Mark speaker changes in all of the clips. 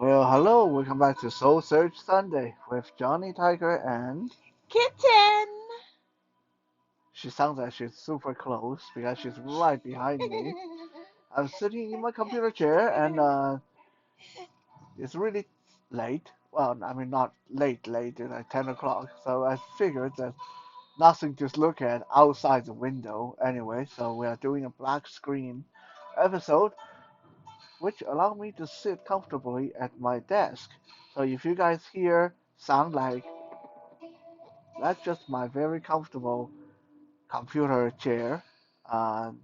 Speaker 1: Well, hello, welcome back to Soul Search Sunday with Johnny Tiger and
Speaker 2: Kitten!
Speaker 1: she sounds like she's super close because she's right behind me. I'm sitting in my computer chair and it's really late. Well, I mean not late, it's like 10 o'clock. So I figured there's nothing to look at outside the window anyway. So we are doing a black screen episode, which allow me to sit comfortably at my desk. So if you guys hear sound like that's just my very comfortable computer chair. Um,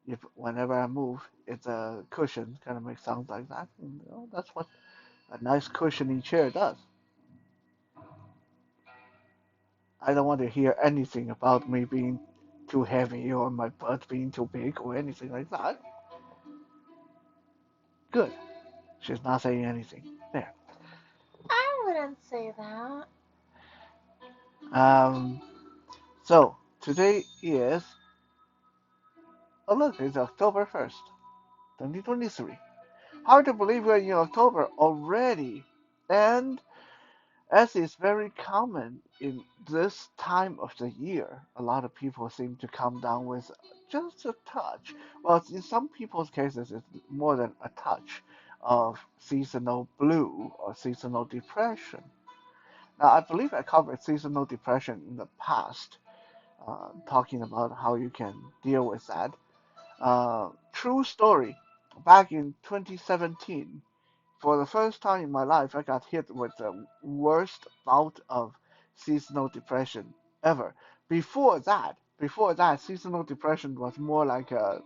Speaker 1: if whenever I move, it's a cushion, kind of makes sounds like that. And, that's what a nice cushiony chair does. I don't want to hear anything about me being too heavy or my butt being too big or anything like that. Good. She's not saying anything. There.
Speaker 2: I wouldn't say that.
Speaker 1: Um, so today is, oh look, it's October 1st, 2023. Hard to believe we're in October already. And as is very common in this time of the year, a lot of people seem to come down with just a touch. Well, in some people's cases, it's more than a touch of seasonal blue or seasonal depression. Now, I believe I covered seasonal depression in the past, talking about how you can deal with that. True story. Back in 2017, for the first time in my life, I got hit with the worst bout of seasonal depression ever. Before that, seasonal depression was more like a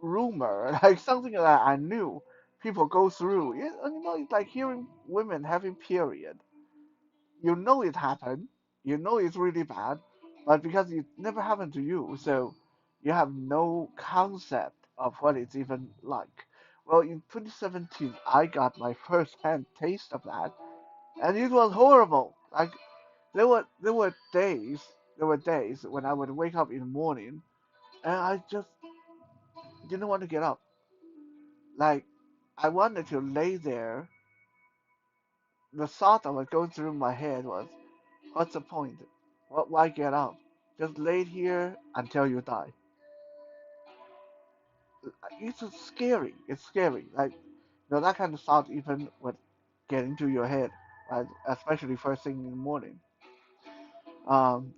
Speaker 1: rumor, like something that I knew people go through. It's like hearing women having period. You know it happened, you know it's really bad, but because it never happened to you, so you have no concept of what it's even like. Well, in 2017, I got my first-hand taste of that, and it was horrible. Like there were days when I would wake up in the morning and I just didn't want to get up. Like I wanted to lay there. The thought that was going through my head was, what's the point? Why get up? Just lay here until you die. It's scary. It's scary. Like, that kind of thought even would get into your head, right? Especially first thing in the morning. Um,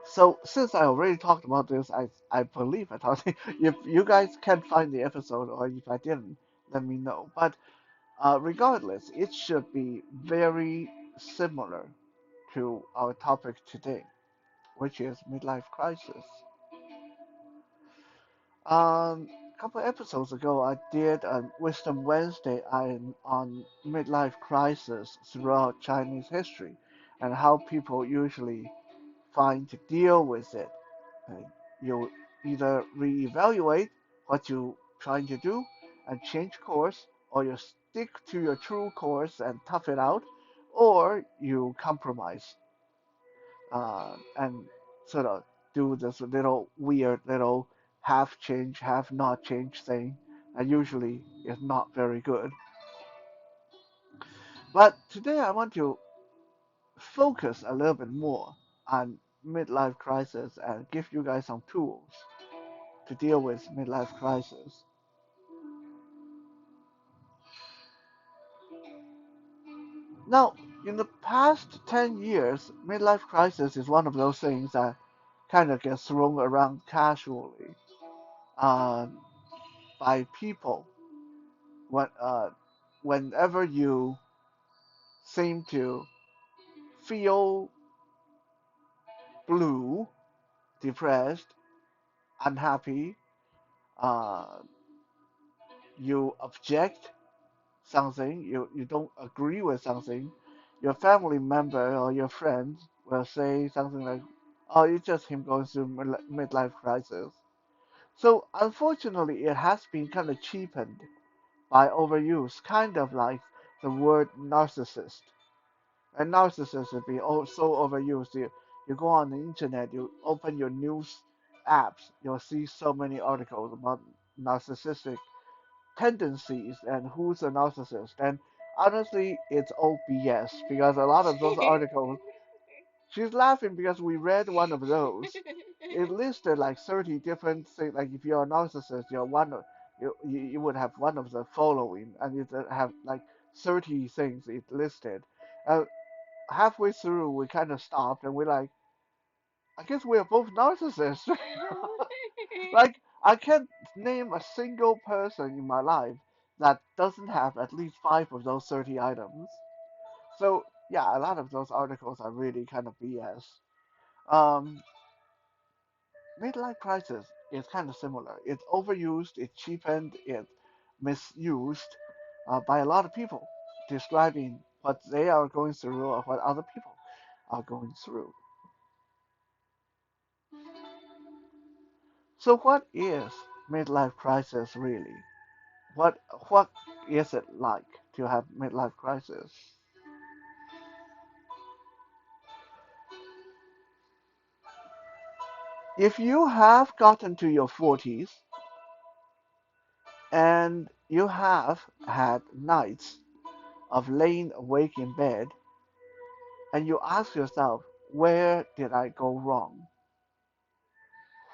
Speaker 1: so since I already talked about this, I believe I talked. If you guys can find the episode, or if I didn't, let me know. But regardless, it should be very similar to our topic today, which is midlife crisis. A couple episodes ago, I did a Wisdom Wednesday on midlife crisis throughout Chinese history and how people usually find to deal with it. Uh, you either reevaluate what you're trying to do and change course, or you stick to your true course and tough it out, or you compromise and sort of do this little weird little half change, half not change thing, and usually it's not very good. But today I want to focus a little bit more on midlife crisis and give you guys some tools to deal with midlife crisis. Now, in the past 10 years, midlife crisis is one of those things that kind of gets thrown around casually uh, by people when, whenever you seem to feel blue, depressed, unhappy, uh, you object something, you don't agree with something, your family member or your friends will say something like, "Oh, it's just him going through midlife crisis." So unfortunately, it has been kind of cheapened by overuse, kind of like the word narcissist. And narcissists have been so overused. You go on the internet, you open your news apps, you'll see so many articles about narcissistic tendencies and who's a narcissist. And honestly, it's all BS because a lot of those articles, she's laughing because we read one of those. It listed like 30 different things. Like if you're a narcissist, you're one of you would have one of the following, and it have like 30 things it listed. Uh, Halfway through, we kind of stopped and we're like, I guess we are both narcissists. Like, I can't name a single person in my life that doesn't have at least five of those 30 items. So, yeah, a lot of those articles are really kind of BS. Um, Midlife crisis is kind of similar. It's overused, it's cheapened, it's misused by a lot of people, describing what they are going through or what other people are going through. So, what is midlife crisis really? What what is it like to have midlife crisis? If you have gotten to your 40s and you have had nights of laying awake in bed and you ask yourself, where did I go wrong?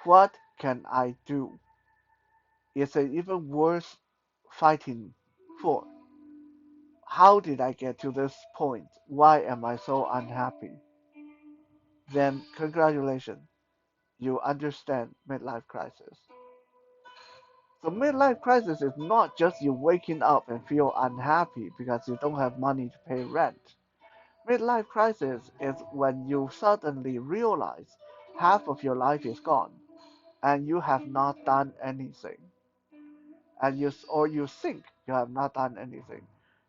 Speaker 1: What can I do? Is it even worth fighting for? How did I get to this point? Why am I so unhappy? Then congratulations, you understand midlife crisis. So midlife crisis is not just you waking up and feel unhappy because you don't have money to pay rent. Midlife crisis is when you suddenly realize half of your life is gone and you have not done anything. And you think you have not done anything.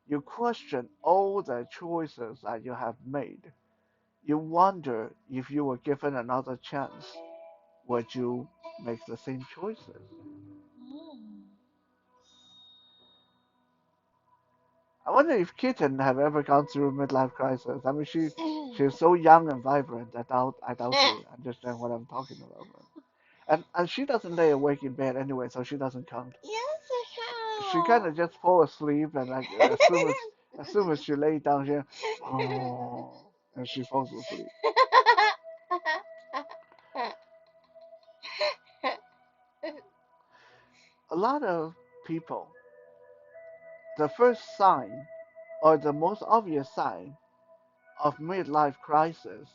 Speaker 1: You question all the choices that you have made. You wonder if you were given another chance, would you make the same choices?
Speaker 2: Mm.
Speaker 1: I wonder if Kitten have ever gone through midlife crisis. I mean, she's so young and vibrant. I doubt she understand what I'm talking about. And she doesn't lay awake in bed anyway, so she doesn't count.
Speaker 2: Yes,
Speaker 1: She kind
Speaker 2: I
Speaker 1: of just fall asleep, and like as soon as she lay down, she oh, and she falls asleep.
Speaker 2: have.
Speaker 1: A lot of people, the first sign or the most obvious sign of midlife crisis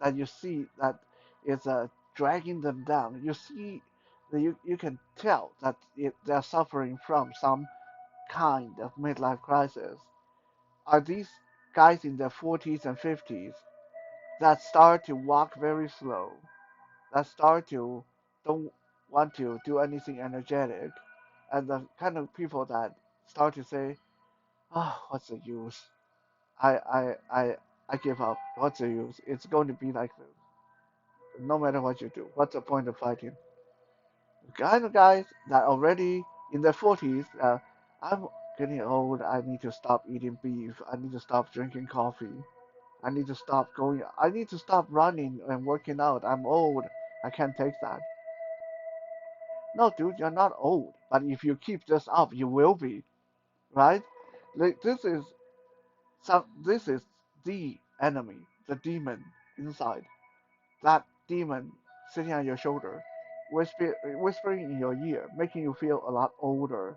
Speaker 1: that you see that is dragging them down. You see that you can tell that they're suffering from some kind of midlife crisis. Are these guys in their 40s and 50s that start to walk very slow, that start to don't want to do anything energetic, and the kind of people that start to say, "Oh, what's the use? I I I I give up. What's the use? It's going to be like this. No matter what you do. What's the point of fighting?" The kind of guys that already in their 40s, I'm getting old. I need to stop eating beef. I need to stop drinking coffee. I need to stop going. I need to stop running and working out. I'm old. I can't take that. No, dude, you're not old. But if you keep this up, you will be, right? Like this is the enemy, the demon inside. That demon sitting on your shoulder, whispering in your ear, making you feel a lot older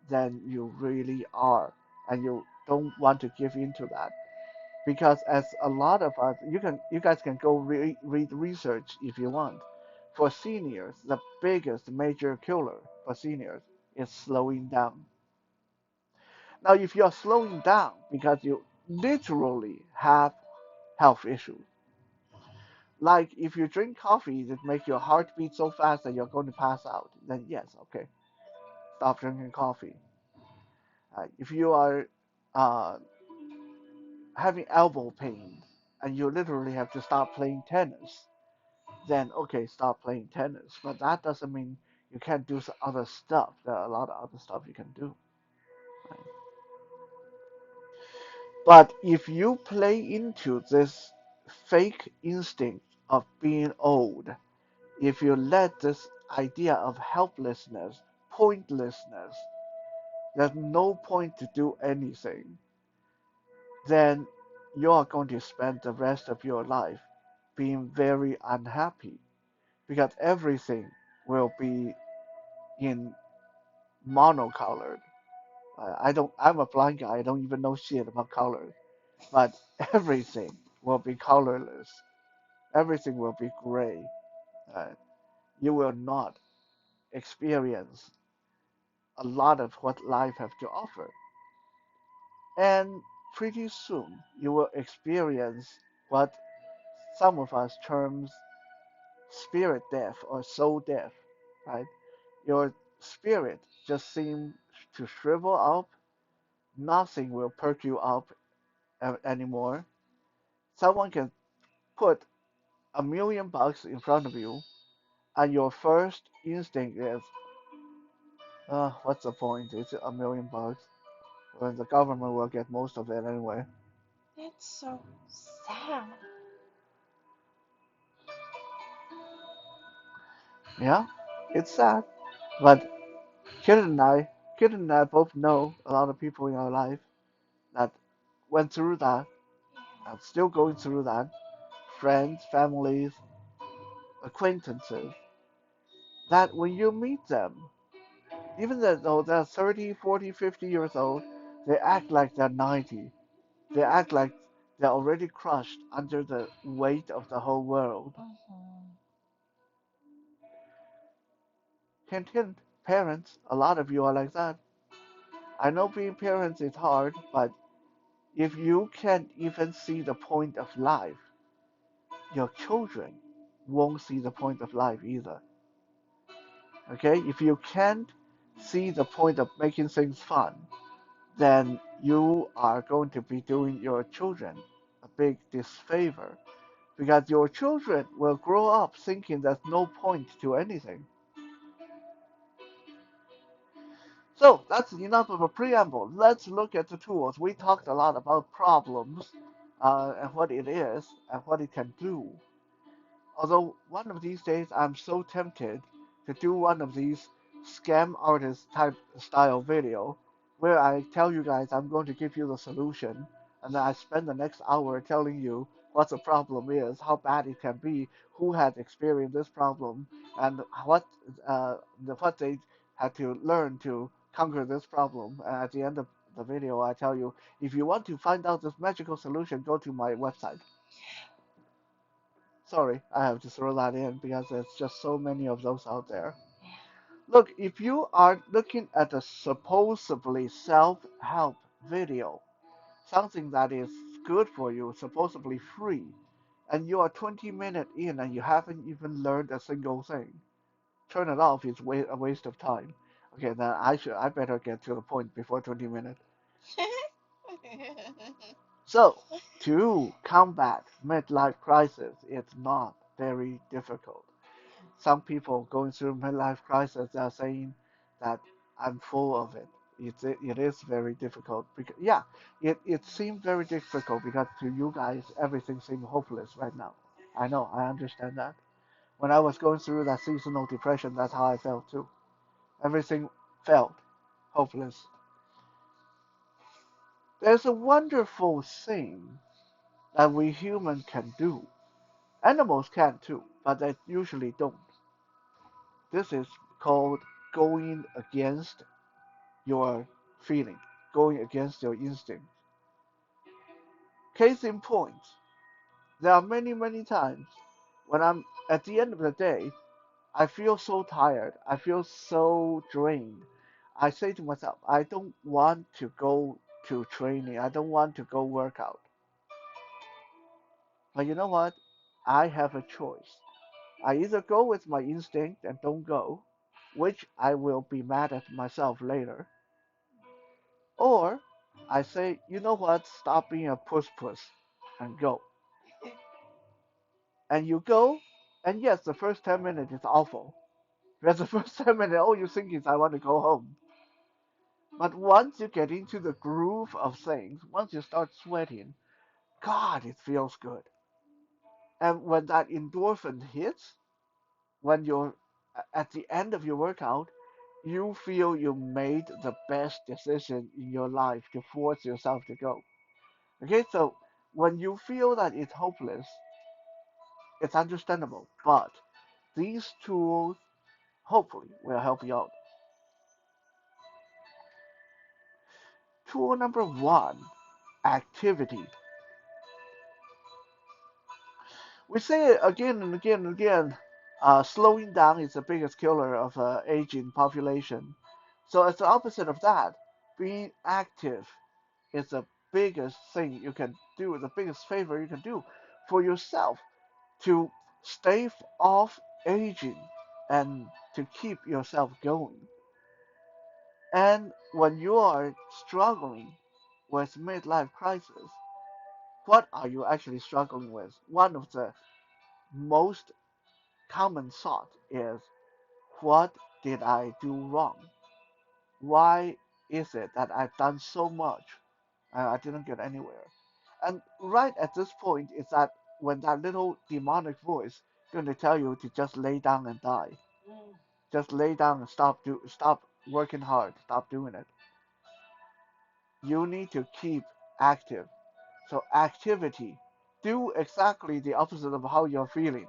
Speaker 1: than you really are, and you don't want to give in to that. Because as a lot of us, you guys can go read research if you want. For seniors, the biggest major killer for seniors is slowing down. Now, if you're slowing down because you literally have health issues, like if you drink coffee that make your heart beat so fast that you're going to pass out, then yes, okay, stop drinking coffee. If you are uh, having elbow pain and you literally have to stop playing tennis, then okay, stop playing tennis. But that doesn't mean you can't do some other stuff. There are a lot of other stuff you can do. Right? But if you play into this fake instinct of being old, if you let this idea of helplessness, pointlessness, there's no point to do anything, then you are going to spend the rest of your life being very unhappy because everything will be in monocolored. I'm a blind guy. I don't even know shit about colors, but everything will be colorless. Everything will be gray. Uh, you will not experience a lot of what life has to offer. And pretty soon you will experience what some of us terms spirit death or soul death, right? Your spirit just seems to shrivel up. Nothing will perk you up anymore. Someone can put $1 million in front of you, and your first instinct is, what's the point? It's $1 million when the government will get most of it anyway.
Speaker 2: That's so sad.
Speaker 1: Yeah, it's sad, but Kid and I, Kid and I both know a lot of people in our life that went through that
Speaker 2: Yeah.
Speaker 1: and still going through that. Friends, families, acquaintances. That when you meet them, even though they're 30, 40, 50 years old, they act like they're 90. They act like they're already crushed under the weight of the whole world.
Speaker 2: Mm-hmm.
Speaker 1: Hint, hint, parents, a lot of you are like that. I know being parents is hard, but if you can't even see the point of life, your children won't see the point of life either. Okay? If you can't see the point of making things fun, then you are going to be doing your children a big disfavor because your children will grow up thinking there's no point to anything. So that's enough of a preamble. Let's look at the tools. We talked a lot about problems and what it is and what it can do. Although one of these days I'm so tempted to do one of these scam artist type style video where I tell you guys I'm going to give you the solution and then I spend the next hour telling you what the problem is, how bad it can be, who had experienced this problem, and what they had to learn to conquer this problem. And at the end of the video, I tell you if you want to find out this magical solution, go to my website. Sorry, I have to throw that in because there's just so many of those out there. Look, if you are looking at a supposedly self-help video, something that is good for you, supposedly free, and you are 20 minutes in and you haven't even learned a single thing, turn it off. It's a waste of time. Okay, then I better get to the point before 20 minutes. So, to combat midlife crisis, it's not very difficult. Some people going through midlife crisis are saying that I'm full of it. It is very difficult because yeah, it seems very difficult because to you guys everything seems hopeless right now. I know, I understand that. When I was going through that seasonal depression, that's how I felt too. Everything felt hopeless. There's a wonderful thing that we humans can do. Animals can too, but they usually don't. This is called going against your feeling, going against your instinct. Case in point, there are many, many times when I'm at the end of the day, I feel so tired, I feel so drained. I say to myself, I don't want to go to training, I don't want to go work out. But you know what? I have a choice. I either go with my instinct and don't go, which I will be mad at myself later, or I say, you know what? Stop being a puss puss and go. And you go, and yes, the first 10 minutes is awful. Because the first 10 minutes, all you think is, I want to go home. But once you get into the groove of things, once you start sweating, God, it feels good. And when that endorphin hits, when you're at the end of your workout, you feel you made the best decision in your life to force yourself to go. Okay, so when you feel that it's hopeless, it's understandable, but these tools hopefully will help you out. Tool number one, activity. We say it again and again and again. Slowing down is the biggest killer of aging population. So as the opposite of that, being active is the biggest thing you can do, the biggest favor you can do for yourself to stave off aging and to keep yourself going. And when you are struggling with midlife crisis, what are you actually struggling with? One of the most common thought is, what did I do wrong? Why is it that I've done so much and I didn't get anywhere? And right at this point is that when that little demonic voice going to tell you to just lay down and die. Just lay down and stop working hard, stop doing it. You need to keep active. So activity, do exactly the opposite of how you're feeling.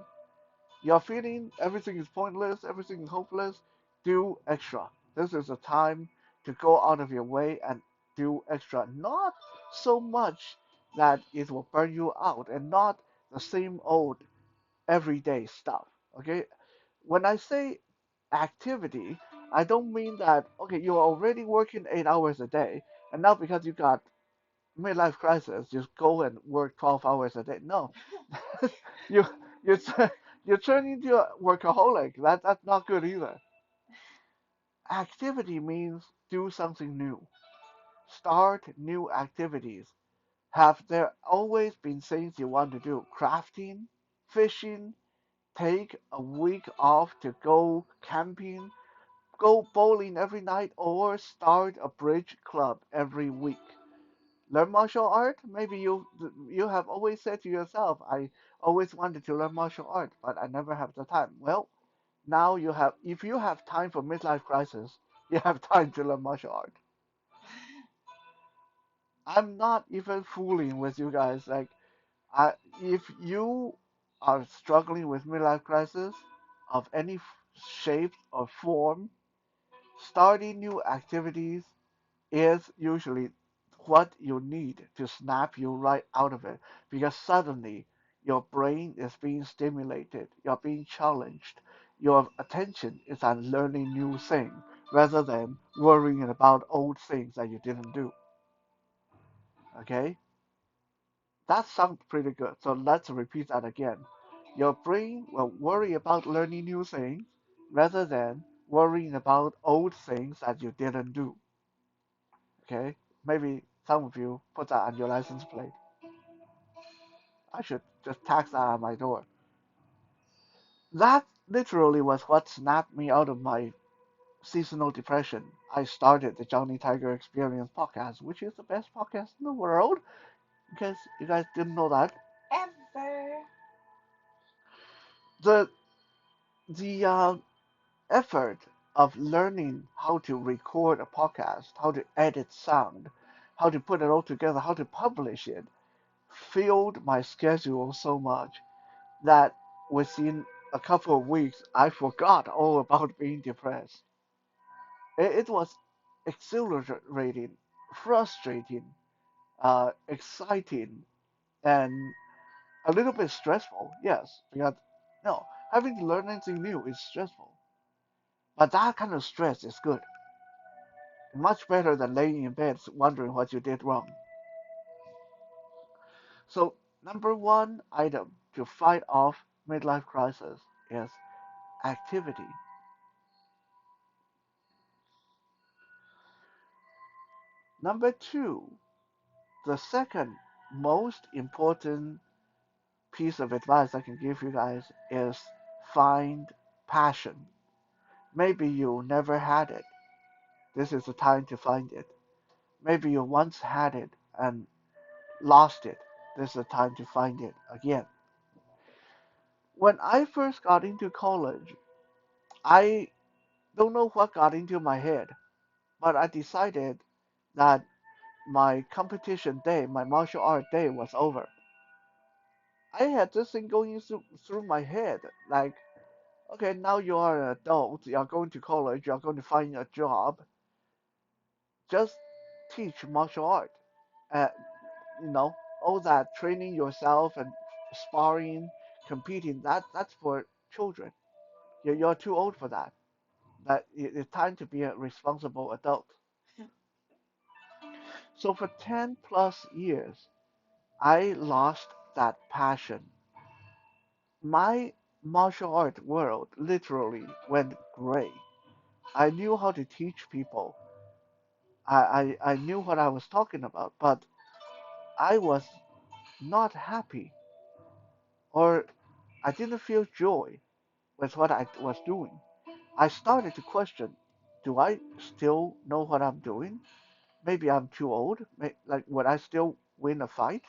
Speaker 1: You're feeling everything is pointless, everything is hopeless, do extra. This is a time to go out of your way and do extra. Not so much that it will burn you out and not the same old everyday stuff. Okay? When I say activity, I don't mean that, okay, you're already working 8 hours a day, and now because you got midlife crisis, just go and work 12 hours a day. No, you you you turn into a workaholic. That's not good either. Activity means do something new. Start new activities. Have there always been things you want to do? Crafting, fishing, take a week off to go camping, go bowling every night, or start a bridge club every week. Learn martial art? Maybe you have always said to yourself, I always wanted to learn martial art, but I never have the time. Well, now you have, if you have time for midlife crisis, you have time to learn martial art. I'm not even fooling with you guys. Like, if you are struggling with midlife crisis of any shape or form, starting new activities is usually what you need to snap you right out of it, because suddenly your brain is being stimulated, you're being challenged, your attention is on learning new things rather than worrying about old things that you didn't do. Okay? That sounds pretty good. So let's repeat that again. Your brain will worry about learning new things rather than worrying about old things that you didn't do. Okay? Maybe some of you put that on your license plate. I should just tax that on my door. That literally was what snapped me out of my seasonal depression. I started the Johnny Tiger Experience podcast, which is the best podcast in the world. In case you guys didn't know that,
Speaker 2: Ever.
Speaker 1: the the effort of learning how to record a podcast, how to edit sound, how to put it all together, how to publish it, filled my schedule so much that within a couple of weeks, I forgot all about being depressed. It was exhilarating, frustrating, exciting, and a little bit stressful. Yes, because no, having to learn anything new is stressful. But that kind of stress is good. Much better than laying in bed wondering what you did wrong. So, number one item to fight off midlife crisis is activity. Number two, the second most important piece of advice I can give you guys is find passion. Maybe you never had it. This is the time to find it. Maybe you once had it and lost it. This is the time to find it again. When I first got into college, I Don't know what got into my head, but I decided that my competition day, my martial art day was over. I had this thing going through my head, like, okay, now you are an adult, you are going to college, you are going to find a job, just teach martial art. Uh, all that training yourself and sparring, competing, that's for children. You're too old for that. That it's time to be a responsible adult. So for 10 plus years, I lost that passion. My martial art world literally went gray. I knew how to teach people. I knew what I was talking about, but I was not happy, or I didn't feel joy with what I was doing. I started to question, do I still know what I'm doing? Maybe I'm too old. Like, would I still win a fight?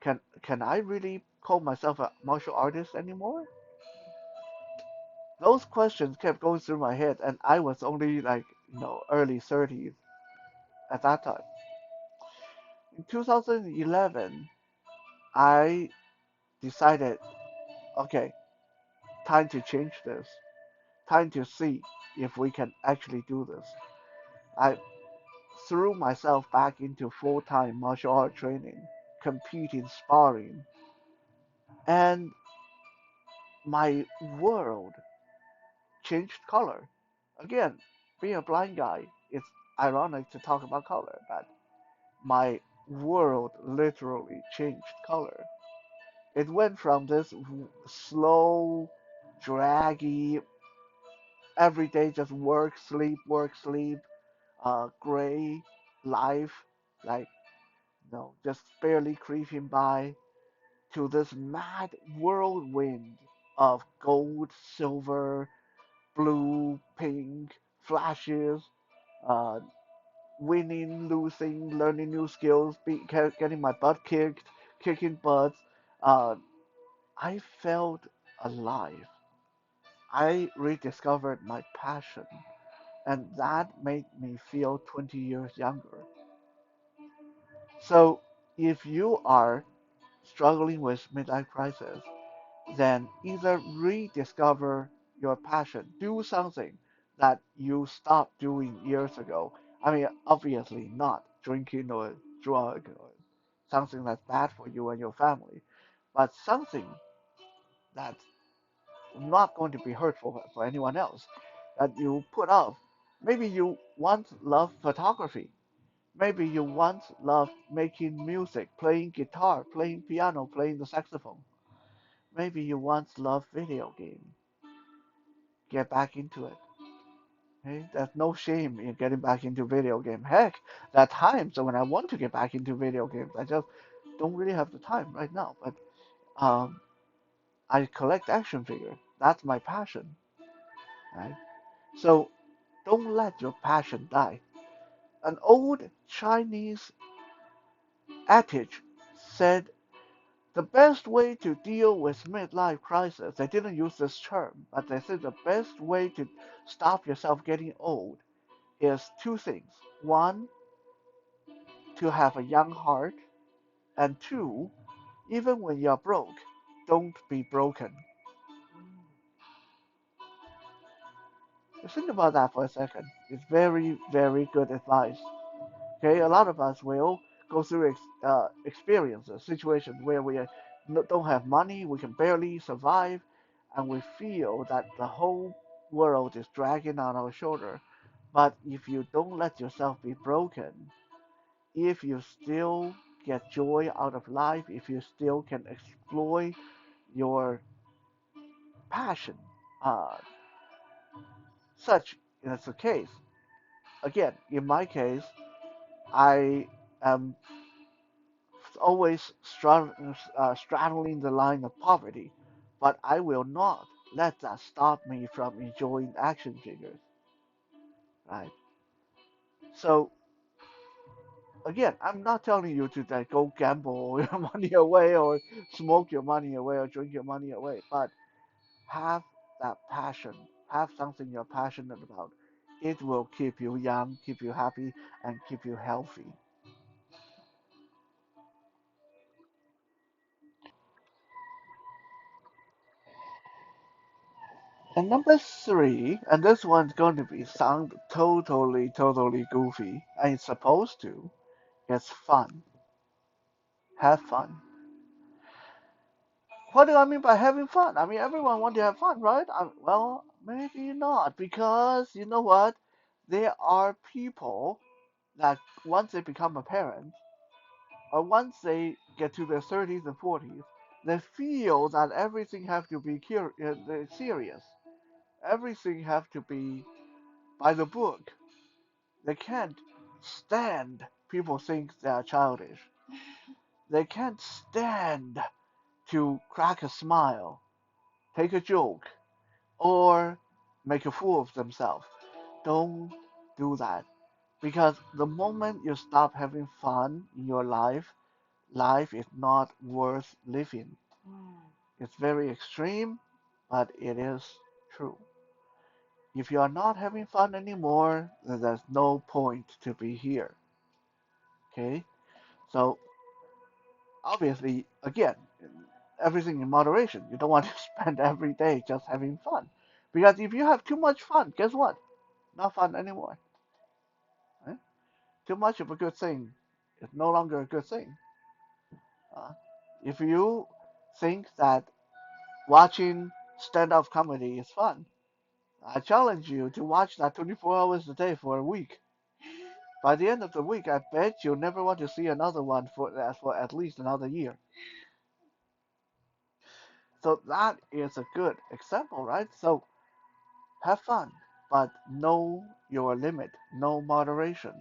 Speaker 1: Can I really call myself a martial artist anymore? Those questions kept going through my head, and I was only like, early 30s at that time. In 2011, I decided, okay, time to change this. Time to see if we can actually do this. I threw myself back into full-time martial art training, competing, sparring, and my world changed color. Again, being a blind guy, it's ironic to talk about color, but my world literally changed color. It went from this slow, draggy, everyday just work, sleep, gray life, like, just barely creeping by, to this mad whirlwind of gold, silver, blue, pink flashes, uh, winning, losing, learning new skills, getting my butt kicked, kicking butts. Uh, I felt alive. I rediscovered my passion, and that made me feel 20 years younger. So, if you are struggling with midlife crisis, then either rediscover your passion, do something that you stopped doing years ago. I mean, obviously not drinking or drug or something that's bad for you and your family, but something that's not going to be hurtful for anyone else that you put off. Maybe you once loved photography. Maybe you once loved making music, playing guitar, playing piano, playing the saxophone. Maybe you once loved video games. Get back into it. Okay? There's no shame in getting back into video game. Heck, there are times when I want to get back into video games. I just don't really have the time right now. But um, I collect action figures. That's my passion. Right? So don't let your passion die. An old Chinese adage said the best way to deal with midlife crisis, they didn't use this term, but they said the best way to stop yourself getting old is two things. One, to have a young heart, and two, even when you're broke, don't be broken. Think about that for a second. It's very, very good advice. Okay, a lot of us will go through experiences, situations where we don't have money, we can barely survive, and we feel that the whole world is dragging on our shoulder. But if you don't let yourself be broken, if you still get joy out of life, if you still can exploit your passion, uh, such is the case. Again, in my case, I am always straddling the line of poverty, but I will not let that stop me from enjoying action figures, right? So again, I'm not telling you to like, go gamble your money away or smoke your money away or drink your money away, but have that passion. have something you're passionate about. It will keep you young, keep you happy, and keep you healthy. And number three, and this one's going to be sound totally goofy, and it's supposed to. It's fun. Have fun. What do I mean by having fun? I mean, everyone wants to have fun, right? Well, maybe not, because you know what? There are people that once they become a parent, or once they get to their 30s and 40s, they feel that everything have to be serious. Everything have to be by the book. They can't stand people think they're childish. They can't stand to crack a smile, take a joke, or make a fool of themselves. Don't do that. Because the moment you stop having fun in your life, life is not worth living.
Speaker 2: Mm.
Speaker 1: It's very extreme, but it is true. If you are not having fun anymore, then there's no point to be here. Okay? So, obviously, again, everything in moderation. You don't want to spend every day just having fun. Because if you have too much fun, guess what? Not fun anymore. Right? Too much of a good thing is no longer a good thing. Uh, if you think that watching stand-up comedy is fun, I challenge you to watch that 24 hours a day for a week. By the end of the week, I bet you'll never want to see another one for at least another year. So that is a good example, right? So have fun, but know your limit, know moderation,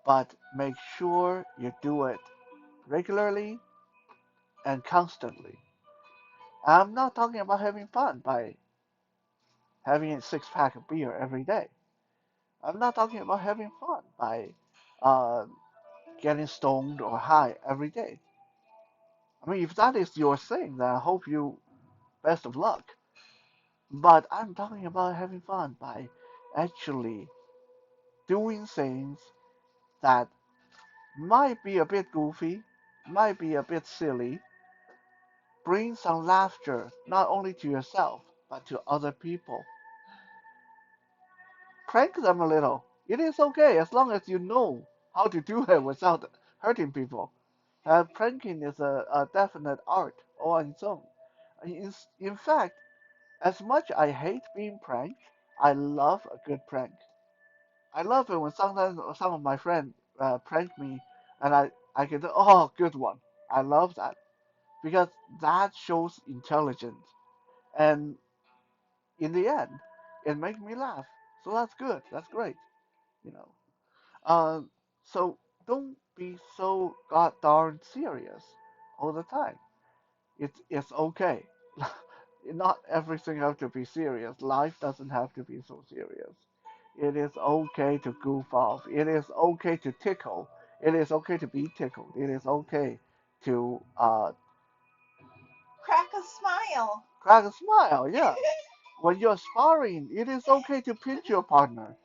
Speaker 1: but make sure you do it regularly and constantly. I'm not talking about having fun by having a six pack of beer every day. I'm not talking about having fun by uh, getting stoned or high every day. I mean, if that is your thing, then I hope you best of luck. But I'm talking about having fun by actually doing things that might be a bit goofy, might be a bit silly, bring some laughter not only to yourself but to other people. Prank them a little. It is okay as long as you know how to do it without hurting people. Pranking is a definite art all on its own. In fact, as much I hate being pranked, I love a good prank. I love it when sometimes some of my friends prank me and I can say, oh, good one. I love that because that shows intelligence. And in the end, it makes me laugh. So that's good. That's great. You know. Um, so don't be so god darn serious all the time. It's okay. Not everything has to be serious. Life doesn't have to be so serious. It is okay to goof off. It is okay to tickle. It is okay to be tickled. It is okay to
Speaker 2: Crack a smile.
Speaker 1: crack a smile. Yeah. When you're sparring, it is okay to pinch your partner.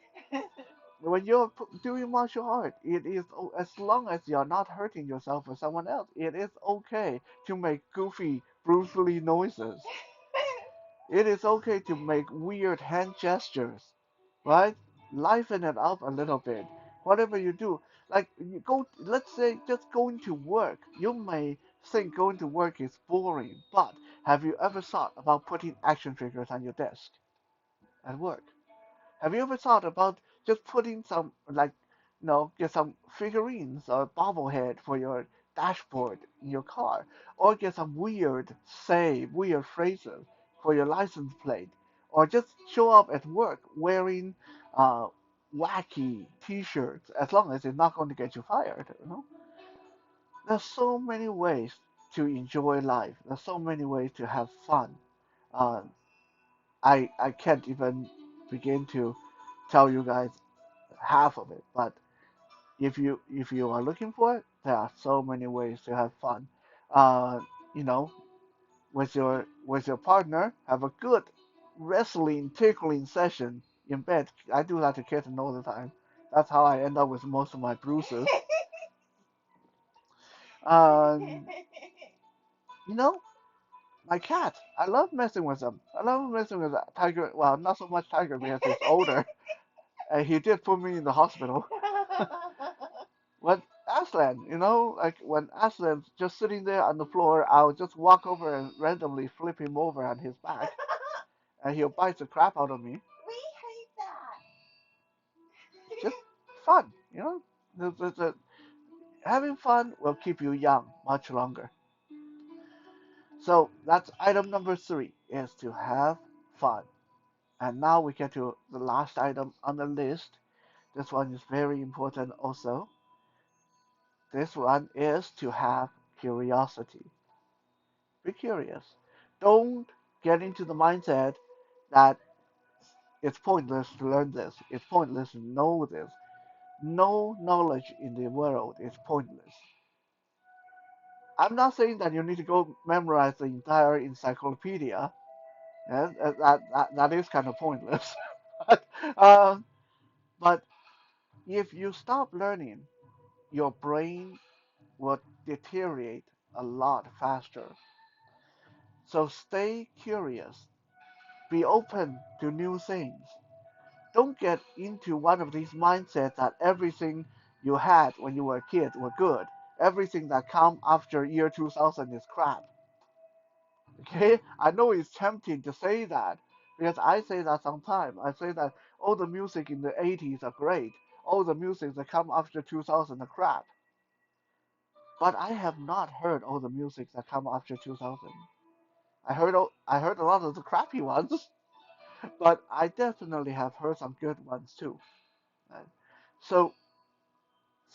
Speaker 1: When you're doing martial art, it is as long as you're not hurting yourself or someone else, it is okay to make goofy, Bruce Lee noises. It is okay to make weird hand gestures, right? Liven it up a little bit. Whatever you do, like you go, let's say just going to work. You may think going to work is boring, but have you ever thought about putting action figures on your desk at work? Have you ever thought about just putting some, like, get some figurines or bobblehead for your dashboard in your car, or get some weird phrases for your license plate, or just show up at work wearing uh, wacky T-shirts, as long as it's not going to get you fired. There's so many ways to enjoy life. There's so many ways to have fun. Uh, I can't even begin to tell you guys half of it. But if you are looking for it, there are so many ways to have fun. Uh, you know, with your partner, have a good wrestling, tickling session in bed. I do that to kittens all the time. That's how I end up with most of my bruises. Um, you know, my cat. I love messing with him. I love messing with Tiger. Well, not so much Tiger because he's older. He did put me in the hospital. But Aslan, like when Aslan's just sitting there on the floor, I'll just walk over and randomly flip him over on his back, and he'll bite the crap out of me.
Speaker 2: We hate that.
Speaker 1: Just fun, having fun will keep you young much longer. So that's item number three is to have fun. And now we get to the last item on the list. This one is very important also. This one is to have curiosity. Be curious. Don't get into the mindset that it's pointless to learn this. It's pointless to know this. No knowledge in the world is pointless. I'm not saying that you need to go memorize the entire encyclopedia. That is kind of pointless. uh, but if you stop learning, your brain will deteriorate a lot faster. So stay curious. Be open to new things. Don't get into one of these mindsets that everything you had when you were a kid were good. Everything that come after year 2000 is crap. Okay? I know it's tempting to say that because I say that sometimes. I say that all the music in the 80s are great. All the music that come after 2000 are crap. But I have not heard all the music that come after 2000. I heard a lot of the crappy ones, but I definitely have heard some good ones too. Right? So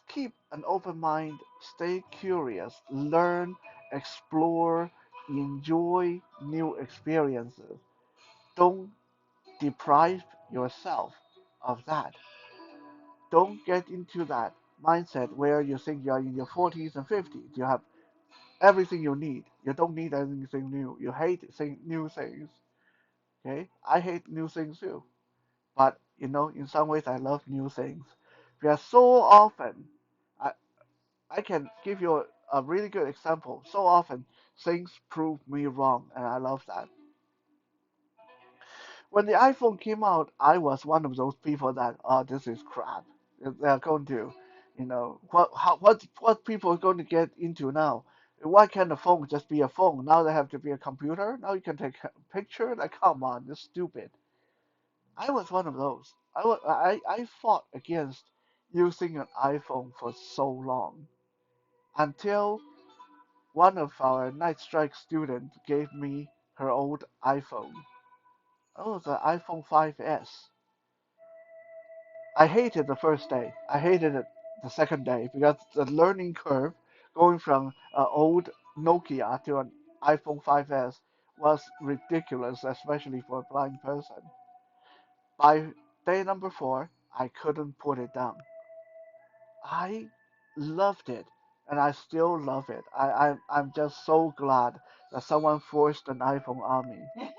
Speaker 1: keep an open mind, stay curious, learn, explore, enjoy new experiences. Don't deprive yourself of that. Don't get into that mindset where you think you're in your 40s and 50s. You have everything you need. You don't need anything new. You hate new things. Okay? I hate new things too. But in some ways, I love new things. Because so often, I, I can give you a really good example. So often, things prove me wrong, and I love that. When the iPhone came out, I was one of those people that, oh, this is crap. They're going to, what people are going to get into now? Why can't a phone just be a phone? Now they have to be a computer. Now you can take a picture. Like, come on, it's stupid. I was one of those. I fought against using an iPhone for so long until one of our night strike students gave me her old iPhone. Oh, the iPhone 5S. I hated the first day. I hated it the second day because the learning curve going from an old Nokia to an iPhone 5S was ridiculous, especially for a blind person. By day number four, I couldn't put it down. I loved it, and I still love it. I'm just so glad that someone forced an iPhone on me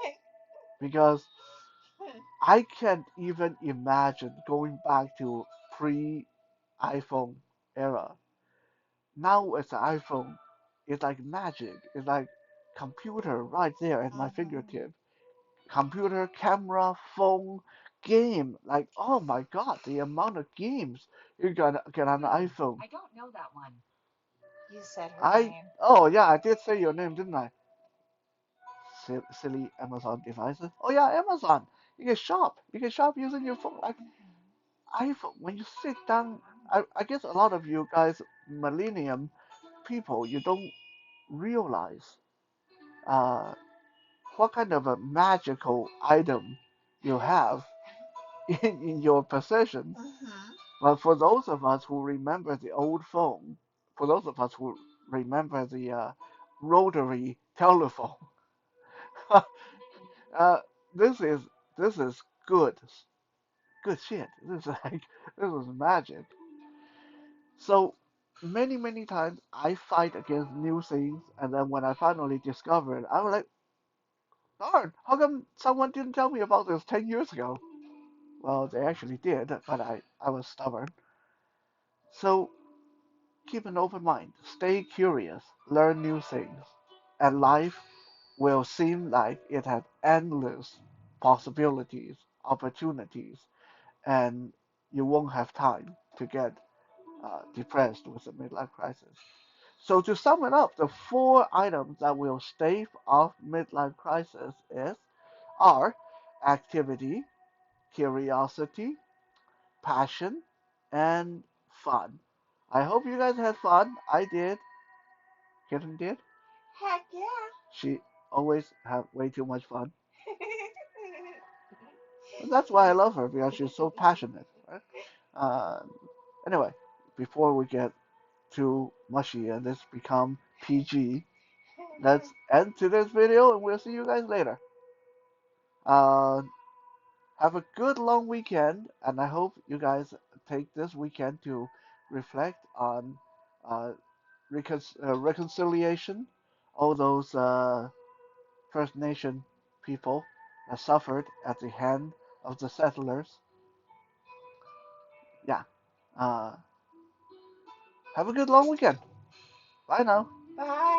Speaker 1: because I can't even imagine going back to pre-iPhone era. Now it's an iPhone. It's like magic. It's like computer right there at my
Speaker 2: Mhm.
Speaker 1: fingertip. Computer, camera, phone, game. Like, oh my God, the amount of games you can get on an iPhone.
Speaker 2: You said her
Speaker 1: I,
Speaker 2: name.
Speaker 1: oh yeah, I did say your name, didn't I? Silly Amazon devices. Oh yeah, Amazon. You can shop. You can shop using your phone. Like
Speaker 2: Mhm.
Speaker 1: iPhone. When you sit down, I guess a lot of you guys, millennium people, you don't realize uh, what kind of a magical item you have in your possession.
Speaker 2: Mhm.
Speaker 1: But for those of us who remember the old phone, for those of us who remember the rotary telephone, uh, this is this is good shit. This is like this is magic. So many times I fight against new things, and then when I finally discover it, I'm like, Darn, how come someone didn't tell me about this 10 years ago? Well, they actually did, but I was stubborn. So keep an open mind, stay curious, learn new things, and life will seem like it has endless possibilities, opportunities, and you won't have time to get depressed with the midlife crisis. So to sum it up, the four items that will stave off midlife crisis are activity, curiosity, passion, and fun. I hope you guys had fun. I did. Kitten did.
Speaker 2: Heck yeah.
Speaker 1: She always have way too much fun. And that's why I love her because she's so passionate. Right? Uh, anyway, before we get too mushy and this become PG, let's end today's video and we'll see you guys later. Uh, have a good long weekend, and I hope you guys take this weekend to reflect on uh, reconciliation, all those First Nation people that suffered at the hand of the settlers. Yeah. Uh, have a good long weekend. Bye now.
Speaker 2: Bye.